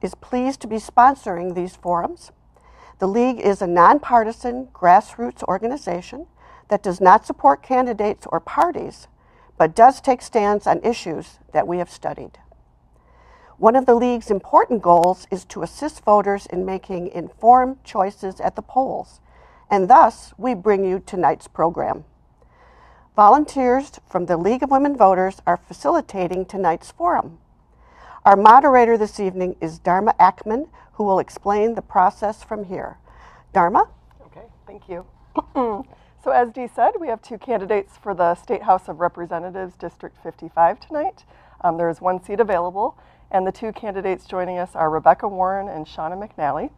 is pleased to be sponsoring these forums. The League is a nonpartisan grassroots organization that does not support candidates or parties, but does take stands on issues that we have studied. One of the League's important goals is to assist voters in making informed choices at the polls, and thus we bring you tonight's program. Volunteers from the League of Women Voters are facilitating tonight's forum. Our moderator this evening is Dharma Ackman, who will explain the process from here. Dharma? Okay, thank you. So as Dee said, we have two candidates for the State House of Representatives, District 55 tonight. There is one seat available, and the two candidates joining us are Rebekah Warren and Shauna McNally.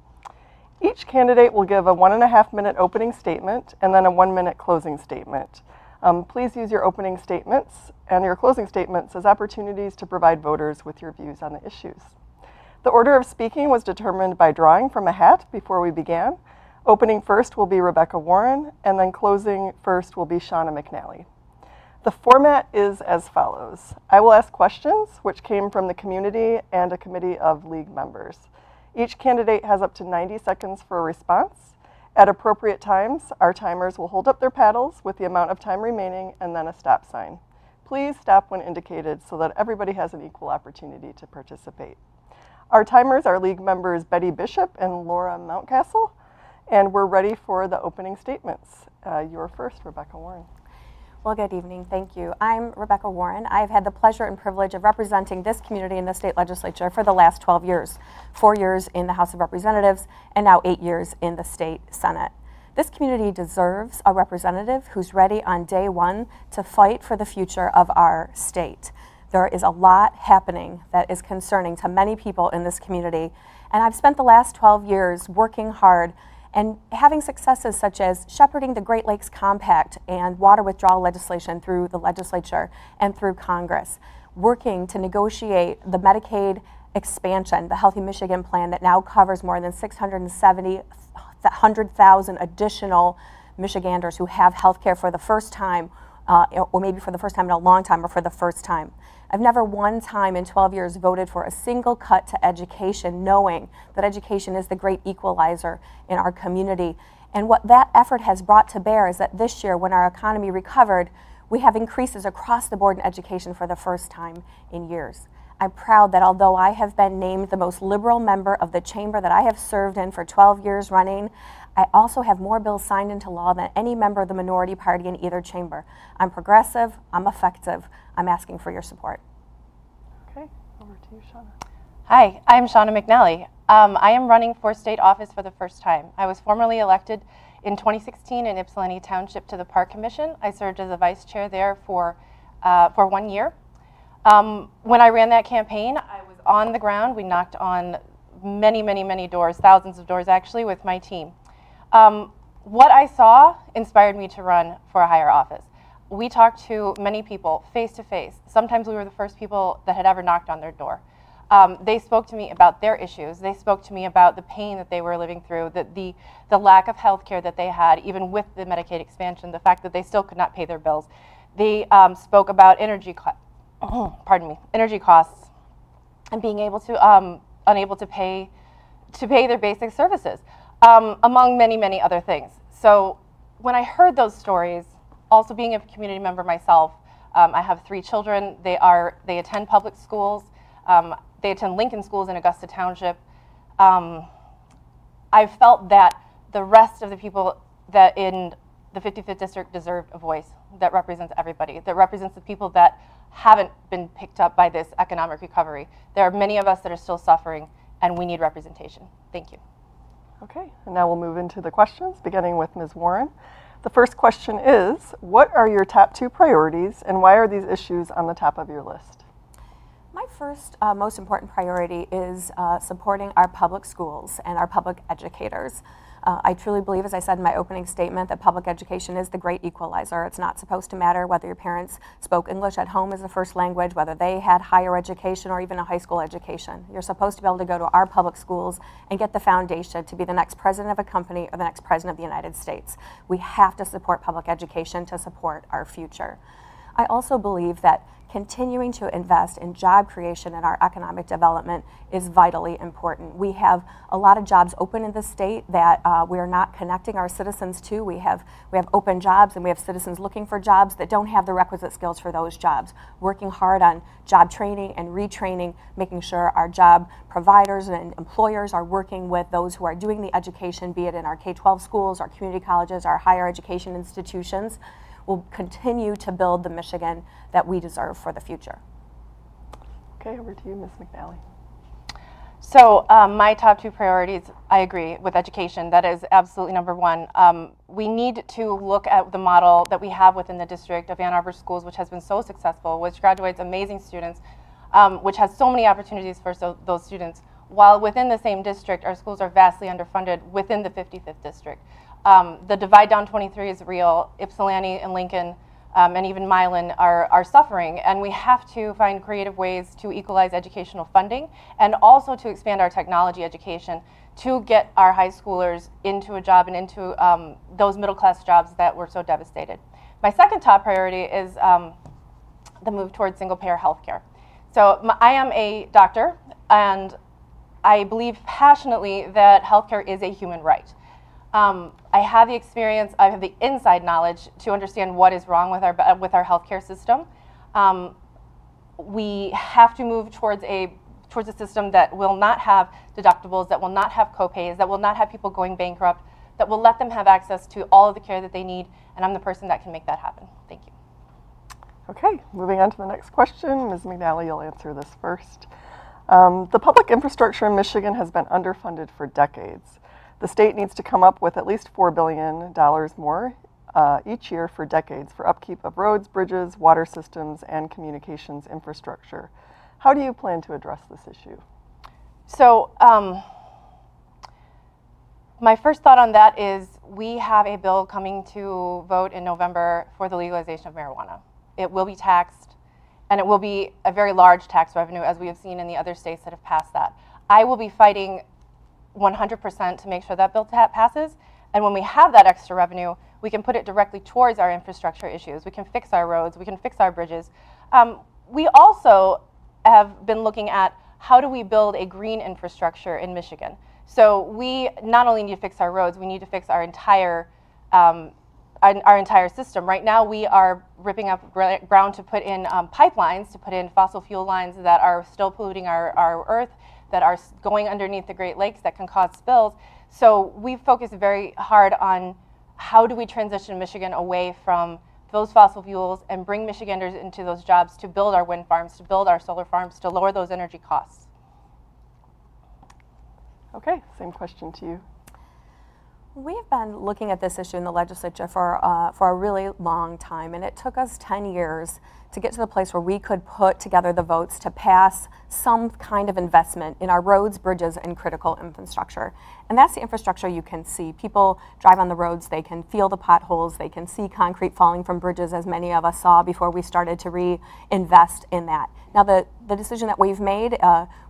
Each candidate will give a 1.5-minute opening statement and then a 1-minute closing statement. Please use your opening statements and your closing statements as opportunities to provide voters with your views on the issues. The order of speaking was determined by drawing from a hat before we began. Opening first will be Rebekah Warren, and then closing first will be Shauna McNally. The format is as follows. I will ask questions which came from the community and a committee of League members. Each candidate has up to 90 seconds for a response. At appropriate times, our timers will hold up their paddles with the amount of time remaining and then a stop sign. Please stop when indicated so that everybody has an equal opportunity to participate. Our timers are League members Betty Bishop and Laura Mountcastle, and we're ready for the opening statements. You're first, Rebekah Warren. Well, good evening. Thank you. I'm Rebekah Warren. I've had the pleasure and privilege of representing this community in the state legislature for the last 12 years, 4 years in the House of Representatives, and now 8 years in the state Senate. This community deserves a representative who's ready on day one to fight for the future of our state. There is a lot happening that is concerning to many people in this community, and I've spent the last 12 years working hard and having successes such as shepherding the Great Lakes Compact and water withdrawal legislation through the legislature and through Congress, working to negotiate the Medicaid expansion, the Healthy Michigan plan that now covers more than 670,000 additional Michiganders who have health care for the first time, or maybe for the first time in a long time, or for the first time. I've never one time in 12 years voted for a single cut to education, knowing that education is the great equalizer in our community. And what that effort has brought to bear is that this year, when our economy recovered, we have increases across the board in education for the first time in years. I'm proud that although I have been named the most liberal member of the chamber that I have served in for 12 years running, I also have more bills signed into law than any member of the minority party in either chamber. I'm progressive, I'm effective, I'm asking for your support. Okay, over to you, Shauna. Hi, I'm Shauna McNally. I am running for state office for the first time. I was formerly elected in 2016 in Ypsilanti Township to the Park Commission. I served as a vice chair there for 1 year. When I ran that campaign, I was on the ground. We knocked on many doors, thousands of doors actually, with my team. What I saw inspired me to run for a higher office. We talked to many people face to face. Sometimes we were the first people that had ever knocked on their door. They spoke to me about their issues. They spoke to me about the pain that they were living through, the lack of health care that they had, even with the Medicaid expansion, the fact that they still could not pay their bills. They spoke about energy costs and being able to, unable to pay their basic services, among many other things. So when I heard those stories, also being a community member myself, I have 3 children. They attend public schools. They attend Lincoln schools in Augusta Township. I felt that the rest of the people that in the 55th district deserve a voice that represents everybody, that represents the people that haven't been picked up by this economic recovery. There are many of us that are still suffering, and we need representation. Thank you. Okay, and now we'll move into the questions, beginning with Ms. Warren. The first question is, what are your top 2 priorities, and why are these issues on the top of your list? My first most important priority is supporting our public schools and our public educators. I truly believe, as I said in my opening statement, that public education is the great equalizer. It's not supposed to matter whether your parents spoke English at home as a first language, whether they had higher education or even a high school education. You're supposed to be able to go to our public schools and get the foundation to be the next president of a company or the next president of the United States. We have to support public education to support our future. I also believe that continuing to invest in job creation and our economic development is vitally important. We have a lot of jobs open in the state that we are not connecting our citizens to. We have open jobs and we have citizens looking for jobs that don't have the requisite skills for those jobs. Working hard on job training and retraining, making sure our job providers and employers are working with those who are doing the education, be it in our K-12 schools, our community colleges, our higher education institutions, will continue to build the Michigan that we deserve for the future. Okay, over to you, Ms. McNally. So my top two priorities, I agree with education. That is absolutely number one. We need to look at the model that we have within the district of Ann Arbor Schools, which has been so successful, which graduates amazing students, which has so many opportunities for those students. While within the same district, our schools are vastly underfunded within the 55th district. The divide down 23 is real. Ypsilanti and Lincoln and even Milan are suffering, and we have to find creative ways to equalize educational funding and also to expand our technology education to get our high schoolers into a job and into those middle class jobs that were so devastated. My second top priority is the move towards single payer healthcare. So I am a doctor, and I believe passionately that healthcare is a human right. I have the experience, I have the inside knowledge to understand what is wrong with our healthcare system. We have to move towards a system that will not have deductibles, that will not have copays, that will not have people going bankrupt, that will let them have access to all of the care that they need, and I'm the person that can make that happen. Thank you. Okay, moving on to the next question. Ms. McNally, you'll answer this first. The public infrastructure in Michigan has been underfunded for decades. The state needs to come up with at least $4 billion more each year for decades for upkeep of roads, bridges, water systems, and communications infrastructure. How do you plan to address this issue? So my first thought on that is we have a bill coming to vote in November for the legalization of marijuana. It will be taxed, and it will be a very large tax revenue, as we have seen in the other states that have passed that. I will be fighting 100% to make sure that bill passes, and when we have that extra revenue, we can put it directly towards our infrastructure issues. We can fix our roads, we can fix our bridges. We also have been looking at how do we build a green infrastructure in Michigan. So we not only need to fix our roads, we need to fix our entire system. Right now we are ripping up ground to put in pipelines, to put in fossil fuel lines that are still polluting our earth, that are going underneath the Great Lakes that can cause spills. So we focus very hard on how do we transition Michigan away from those fossil fuels and bring Michiganders into those jobs to build our wind farms, to build our solar farms, to lower those energy costs. Okay, same question to you. We have been looking at this issue in the legislature for a really long time, and it took us 10 years to get to the place where we could put together the votes to pass some kind of investment in our roads, bridges, and critical infrastructure. And that's the infrastructure you can see. People drive on the roads, they can feel the potholes, they can see concrete falling from bridges, as many of us saw before we started to reinvest in that. Now, the decision that we've made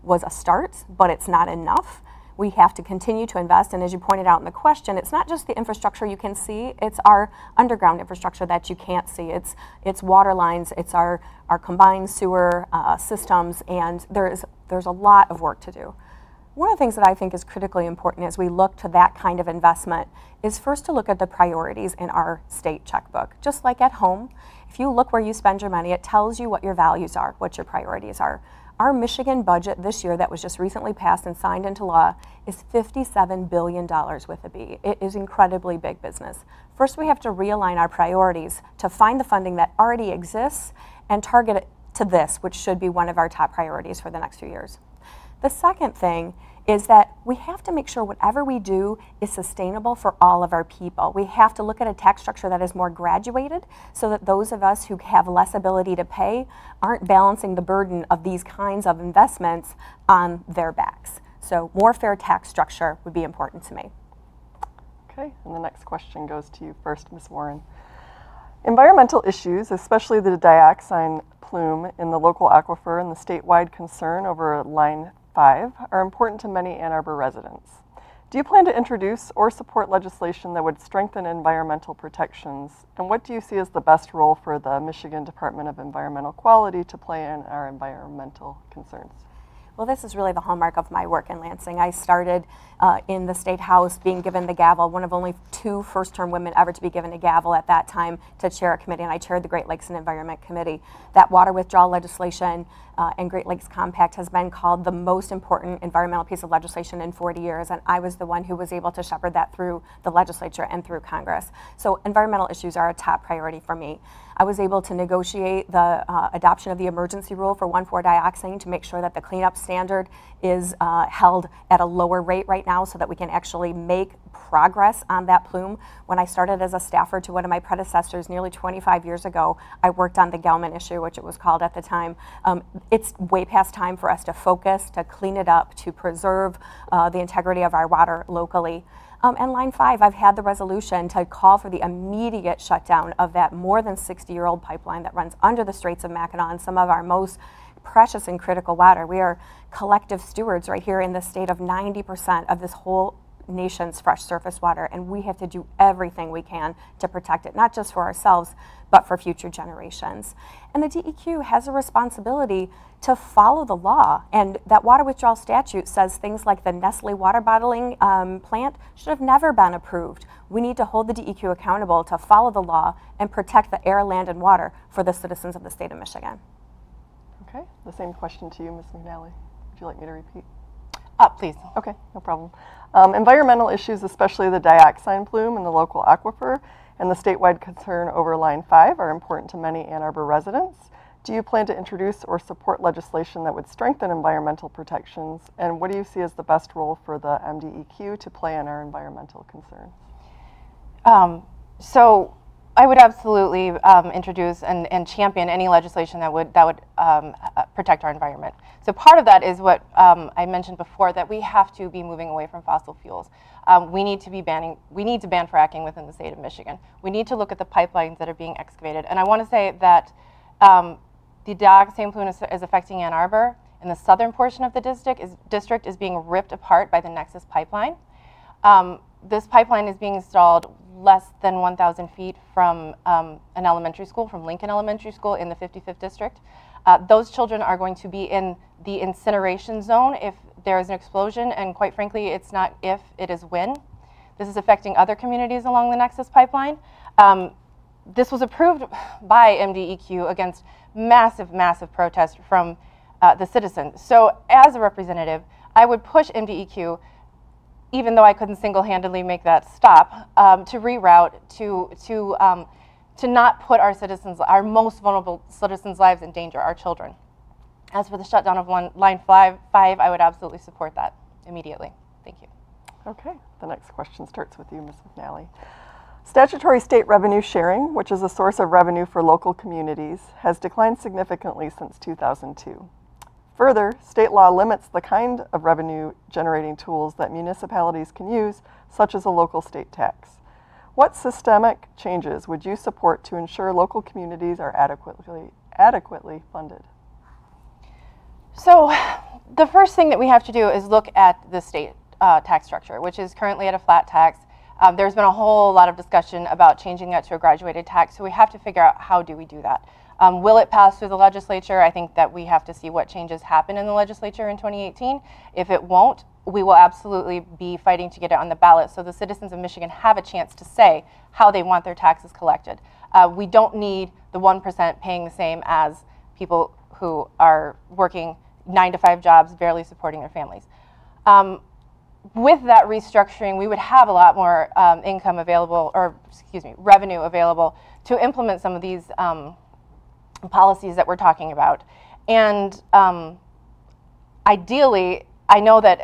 was a start, but it's not enough. We have to continue to invest, and as you pointed out in the question, it's not just the infrastructure you can see, it's our underground infrastructure that you can't see. It's water lines, it's our combined sewer systems, and there's a lot of work to do. One of the things that I think is critically important as we look to that kind of investment is first to look at the priorities in our state checkbook. Just like at home, if you look where you spend your money, it tells you what your values are, what your priorities are. Our Michigan budget this year that was just recently passed and signed into law is $57 billion with a B. It is incredibly big business. First, we have to realign our priorities to find the funding that already exists and target it to this, which should be one of our top priorities for the next few years. The second thing is that we have to make sure whatever we do is sustainable for all of our people. We have to look at a tax structure that is more graduated so that those of us who have less ability to pay aren't balancing the burden of these kinds of investments on their backs. So more fair tax structure would be important to me. Okay, and the next question goes to you first, Ms. Warren. Environmental issues, especially the dioxin plume in the local aquifer and the statewide concern over line 5 are important to many Ann Arbor residents. Do you plan to introduce or support legislation that would strengthen environmental protections? And what do you see as the best role for the Michigan Department of Environmental Quality to play in our environmental concerns? Well, this is really the hallmark of my work in Lansing. I started in the State House being given the gavel, one of only 2 first-term women ever to be given a gavel at that time to chair a committee, and I chaired the Great Lakes and Environment Committee. That water withdrawal legislation and Great Lakes Compact has been called the most important environmental piece of legislation in 40 years, and I was the one who was able to shepherd that through the legislature and through Congress. So environmental issues are a top priority for me. I was able to negotiate the adoption of the emergency rule for 1,4-dioxane to make sure that the cleanup standard is held at a lower rate right now so that we can actually make progress on that plume. When I started as a staffer to one of my predecessors nearly 25 years ago, I worked on the Gelman issue, which it was called at the time. It's way past time for us to focus, to clean it up, to preserve the integrity of our water locally. And line 5, I've had the resolution to call for the immediate shutdown of that more than 60-year-old pipeline that runs under the Straits of Mackinac and some of our most precious and critical water. We are collective stewards right here in the state of 90% of this whole nation's fresh surface water, and we have to do everything we can to protect it, not just for ourselves, but for future generations. And the DEQ has a responsibility to follow the law, and that water withdrawal statute says things like the Nestle water bottling plant should have never been approved. We need to hold the DEQ accountable to follow the law and protect the air, land, and water for the citizens of the state of Michigan. Okay, the same question to you, Ms. McNally. Would you like me to repeat? Please. Okay, no problem. Environmental issues, especially the dioxin plume in the local aquifer and the statewide concern over line 5, are important to many Ann Arbor residents. Do you plan to introduce or support legislation that would strengthen environmental protections? And what do you see as the best role for the MDEQ to play in our environmental concerns? So I would absolutely introduce and champion any legislation that would protect our environment. So part of that is what I mentioned before, that we have to be moving away from fossil fuels. We need to ban fracking within the state of Michigan. We need to look at the pipelines that are being excavated. And I want to say that the dioxin plume is affecting Ann Arbor, and the southern portion of the district is being ripped apart by the Nexus pipeline. This pipeline is being installed less than 1,000 feet from an elementary school, from Lincoln Elementary School in the 55th district. Those children are going to be in the incineration zone if there is an explosion, and quite frankly, it's not if, it is when. This is affecting other communities along the Nexus pipeline. This was approved by MDEQ against massive, massive protest from the citizens. So as a representative, I would push MDEQ, even though I couldn't single-handedly make that stop, to reroute, to not put our citizens, our most vulnerable citizens' lives in danger, our children. As for the shutdown of line 5, I would absolutely support that immediately. Thank you. Okay, the next question starts with you, Ms. McNally. Statutory state revenue sharing, which is a source of revenue for local communities, has declined significantly since 2002. Further, state law limits the kind of revenue-generating tools that municipalities can use, such as a local state tax. What systemic changes would you support to ensure local communities are adequately funded? So the first thing that we have to do is look at the state tax structure, which is currently at a flat tax. There's been a whole lot of discussion about changing that to a graduated tax, so we have to figure out how do we do that. Will it pass through the legislature? I think that we have to see what changes happen in the legislature in 2018. If it won't, we will absolutely be fighting to get it on the ballot so the citizens of Michigan have a chance to say how they want their taxes collected. We don't need the 1% paying the same as people who are working 9-to-5 jobs, barely supporting their families. With that restructuring, we would have a lot more income available, or excuse me, revenue available to implement some of these policies that we're talking about. And ideally, I know that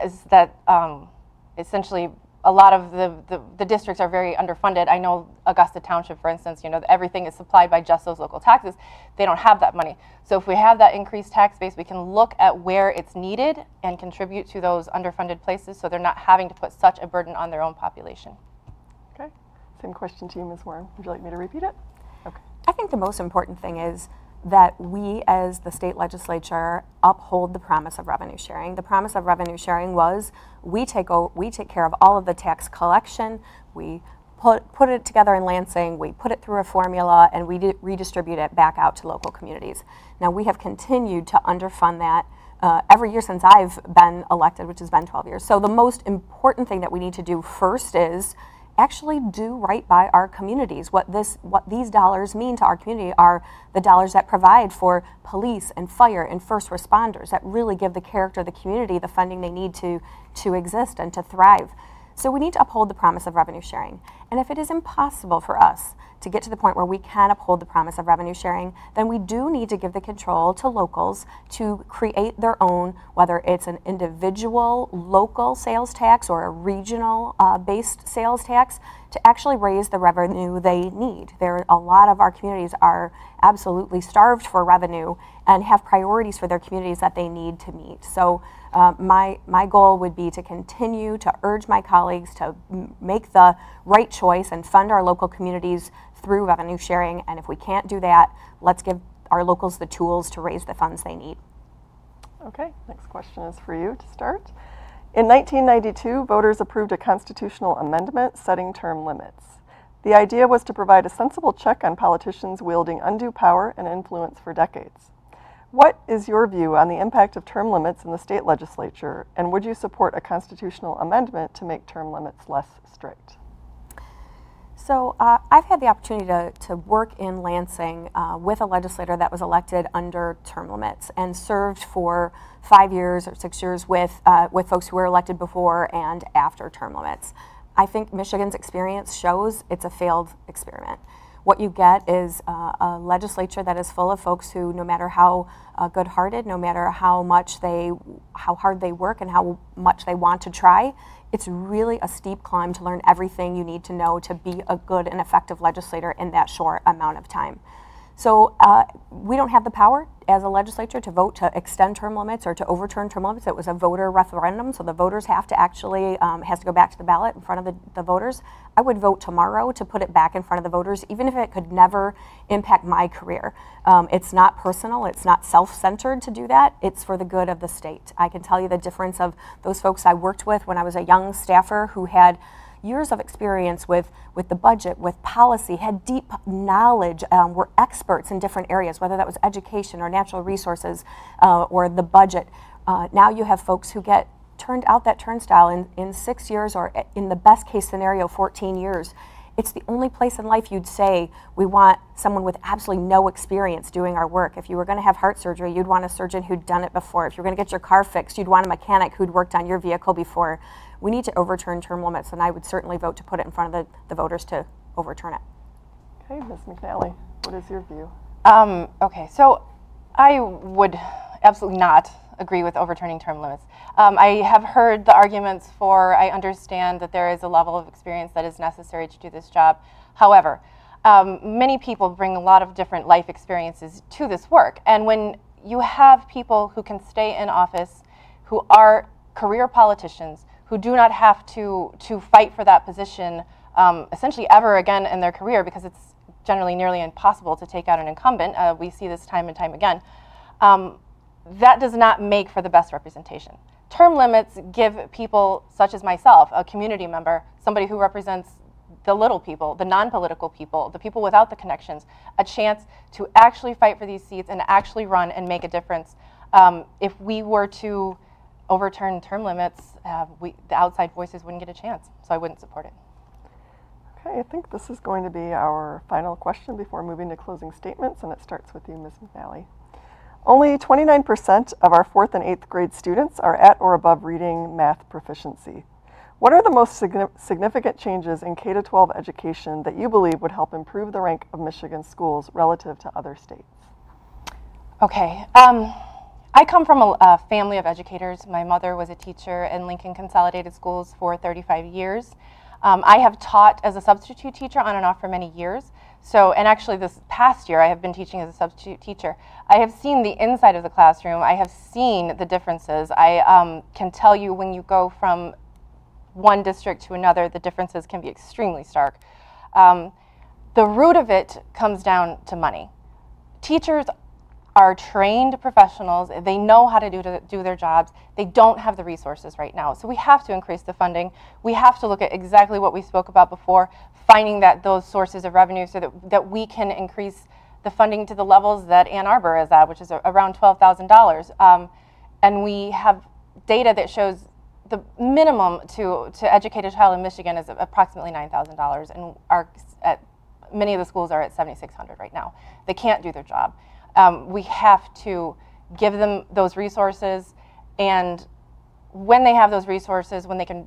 essentially a lot of the districts are very underfunded. I know Augusta Township, for instance, everything is supplied by just those local taxes. They don't have that money. So if we have that increased tax base, we can look at where it's needed and contribute to those underfunded places so they're not having to put such a burden on their own population. Okay, same question to you, Ms. Warren. Would you like me to repeat it? Okay. I think the most important thing is that we as the state legislature uphold the promise of revenue sharing. The promise of revenue sharing was we take care of all of the tax collection, we put it together in Lansing, we put it through a formula, and we redistribute it back out to local communities. Now, we have continued to underfund that every year since I've been elected, which has been 12 years. So the most important thing that we need to do first is actually do right by our communities. What these dollars mean to our community are the dollars that provide for police and fire and first responders, that really give the character of the community the funding they need to exist and to thrive. So we need to uphold the promise of revenue sharing. And if it is impossible for us to get to the point where we can uphold the promise of revenue sharing, then we do need to give the control to locals to create their own, whether it's an individual local sales tax or a regional based sales tax, to actually raise the revenue they need. A lot of our communities are absolutely starved for revenue and have priorities for their communities that they need to meet. So my goal would be to continue to urge my colleagues to make the right choice and fund our local communities through revenue sharing. And if we can't do that, let's give our locals the tools to raise the funds they need. Okay, next question is for you to start. In 1992, voters approved a constitutional amendment setting term limits. The idea was to provide a sensible check on politicians wielding undue power and influence for decades. What is your view on the impact of term limits in the state legislature, and would you support a constitutional amendment to make term limits less strict? So I've had the opportunity to work in Lansing with a legislator that was elected under term limits and served for 5 years or 6 years with folks who were elected before and after term limits. I think Michigan's experience shows it's a failed experiment. What you get is a legislature that is full of folks who, no matter how good-hearted, no matter how hard they work and how much they want to try, it's really a steep climb to learn everything you need to know to be a good and effective legislator in that short amount of time. So we don't have the power as a legislature to vote to extend term limits or to overturn term limits. It was a voter referendum, so the voters have to actually, has to go back to the ballot in front of the voters. I would vote tomorrow to put it back in front of the voters, even if it could never impact my career. It's not personal, it's not self-centered to do that, it's for the good of the state. I can tell you the difference of those folks I worked with when I was a young staffer who had years of experience with the budget, with policy, had deep knowledge, were experts in different areas, whether that was education or natural resources or the budget. Now you have folks who get turned out that turnstile in 6 years or in the best case scenario, 14 years. It's the only place in life you'd say we want someone with absolutely no experience doing our work. If you were going to have heart surgery, you'd want a surgeon who'd done it before. If you're going to get your car fixed, you'd want a mechanic who'd worked on your vehicle before. We need to overturn term limits, and I would certainly vote to put it in front of the voters to overturn it. Okay, Ms. McNally, what is your view? Okay, so I would absolutely not agree with overturning term limits. I have heard the arguments I understand that there is a level of experience that is necessary to do this job. However, many people bring a lot of different life experiences to this work. And when you have people who can stay in office, who are career politicians, who do not have to fight for that position essentially ever again in their career, because it's generally nearly impossible to take out an incumbent. We see this time and time again. That does not make for the best representation. Term limits give people such as myself, a community member, somebody who represents the little people, the non-political people, the people without the connections, a chance to actually fight for these seats and actually run and make a difference. If we were to overturn term limits, the outside voices wouldn't get a chance, so I wouldn't support it. Okay, I think this is going to be our final question before moving to closing statements, and it starts with you, Ms. McNally. Only 29% of our 4th and 8th grade students are at or above reading math proficiency. What are the most significant changes in K-12 education that you believe would help improve the rank of Michigan schools relative to other states? Okay. I come from a family of educators. My mother was a teacher in Lincoln Consolidated Schools for 35 years. I have taught as a substitute teacher on and off for many years. So, and actually this past year I have been teaching as a substitute teacher. I have seen the inside of the classroom. I have seen the differences. I can tell you when you go from one district to another, the differences can be extremely stark. The root of it comes down to money. Teachers are trained professionals. They know how to do their jobs. They don't have the resources right now. So we have to increase the funding. We have to look at exactly what we spoke about before, finding those sources of revenue so that we can increase the funding to the levels that Ann Arbor is at, which is around $12,000. And we have data that shows the minimum to educate a child in Michigan is approximately $9,000, and many of the schools are at $7,600 right now. They can't do their job. We have to give them those resources, and when they have those resources, when they can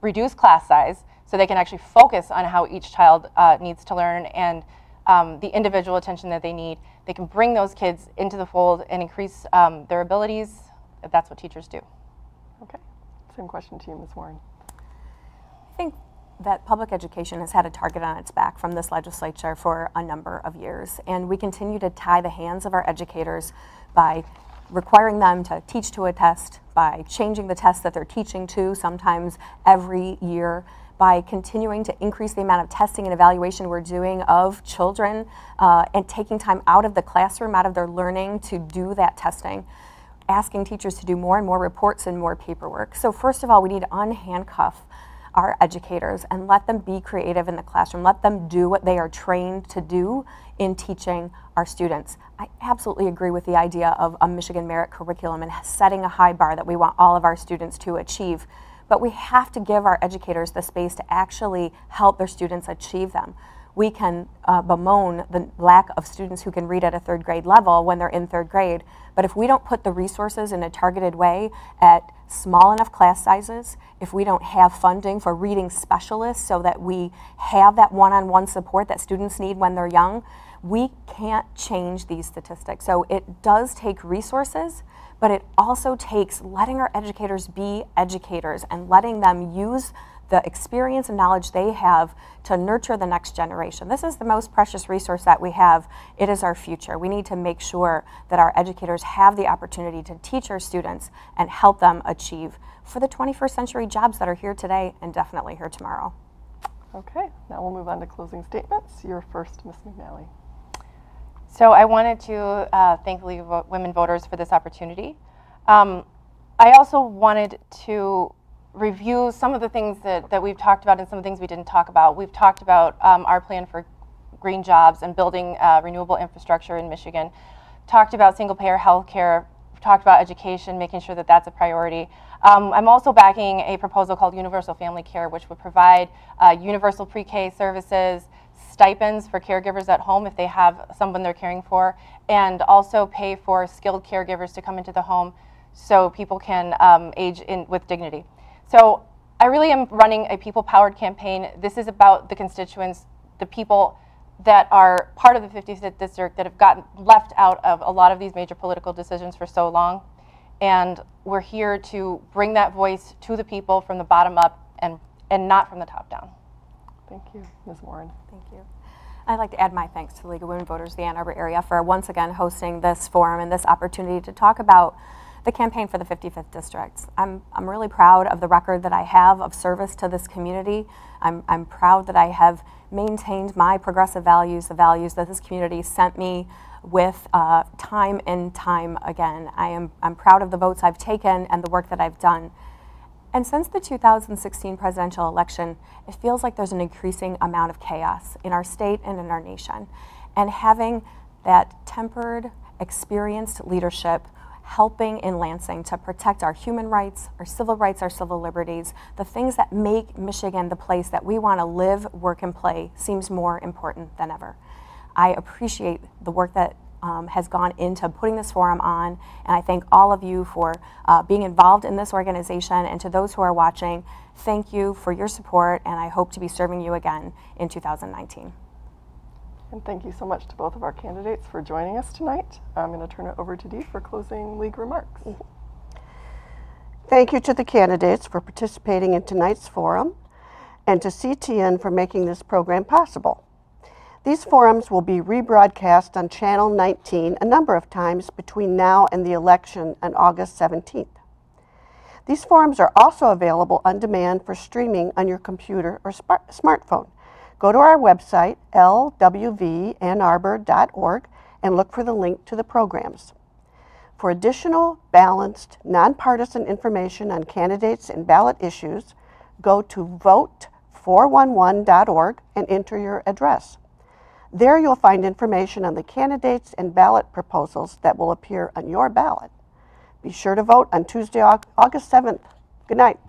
reduce class size so they can actually focus on how each child needs to learn and the individual attention that they need, they can bring those kids into the fold and increase their abilities. That's what teachers do. Okay. Same question to you, Ms. Warren. I think that public education has had a target on its back from this legislature for a number of years, and we continue to tie the hands of our educators by requiring them to teach to a test, by changing the test that they're teaching to sometimes every year, by continuing to increase the amount of testing and evaluation we're doing of children and taking time out of the classroom, out of their learning to do that testing, asking teachers to do more and more reports and more paperwork. So first of all, we need to unhandcuff our educators and let them be creative in the classroom. Let them do what they are trained to do in teaching our students. I absolutely agree with the idea of a Michigan merit curriculum and setting a high bar that we want all of our students to achieve. But we have to give our educators the space to actually help their students achieve them. We can bemoan the lack of students who can read at a third grade level when they're in third grade, but if we don't put the resources in a targeted way at small enough class sizes, if we don't have funding for reading specialists so that we have that one-on-one support that students need when they're young, we can't change these statistics. So it does take resources, but it also takes letting our educators be educators and letting them use the experience and knowledge they have to nurture the next generation. This is the most precious resource that we have. It is our future. We need to make sure that our educators have the opportunity to teach our students and help them achieve for the 21st century jobs that are here today and definitely here tomorrow. Okay, now we'll move on to closing statements. You're first, Ms. McNally. So I wanted to thank the League of Women Voters for this opportunity. I also wanted to review some of the things that we've talked about and some of the things we didn't talk about. We've talked about our plan for green jobs and building renewable infrastructure in Michigan, talked about single-payer health care, talked about education, making sure that that's a priority. I'm also backing a proposal called Universal Family Care, which would provide universal pre-K services, stipends for caregivers at home if they have someone they're caring for, and also pay for skilled caregivers to come into the home so people can age with dignity. So I really am running a people-powered campaign. This is about the constituents, the people that are part of the 55th district that have gotten left out of a lot of these major political decisions for so long. And we're here to bring that voice to the people from the bottom up and not from the top down. Thank you, Ms. Warren. Thank you. I'd like to add my thanks to the League of Women Voters, the Ann Arbor area, for once again hosting this forum and this opportunity to talk about the campaign for the 55th district. I'm really proud of the record that I have of service to this community. I'm proud that I have maintained my progressive values, the values that this community sent me with time and time again. I'm proud of the votes I've taken and the work that I've done. And since the 2016 presidential election, it feels like there's an increasing amount of chaos in our state and in our nation. And having that tempered, experienced leadership helping in Lansing to protect our human rights, our civil liberties, the things that make Michigan the place that we want to live, work, and play seems more important than ever. I appreciate the work that has gone into putting this forum on, and I thank all of you for being involved in this organization, and to those who are watching, thank you for your support, and I hope to be serving you again in 2019. And thank you so much to both of our candidates for joining us tonight. I'm going to turn it over to Dee for closing league remarks. Thank you to the candidates for participating in tonight's forum, and to CTN for making this program possible. These forums will be rebroadcast on Channel 19 a number of times between now and the election on August 17th. These forums are also available on demand for streaming on your computer or smartphone. Go to our website, lwvannarbor.org, and look for the link to the programs. For additional balanced, nonpartisan information on candidates and ballot issues, go to vote411.org and enter your address. There you'll find information on the candidates and ballot proposals that will appear on your ballot. Be sure to vote on Tuesday, August 7th. Good night.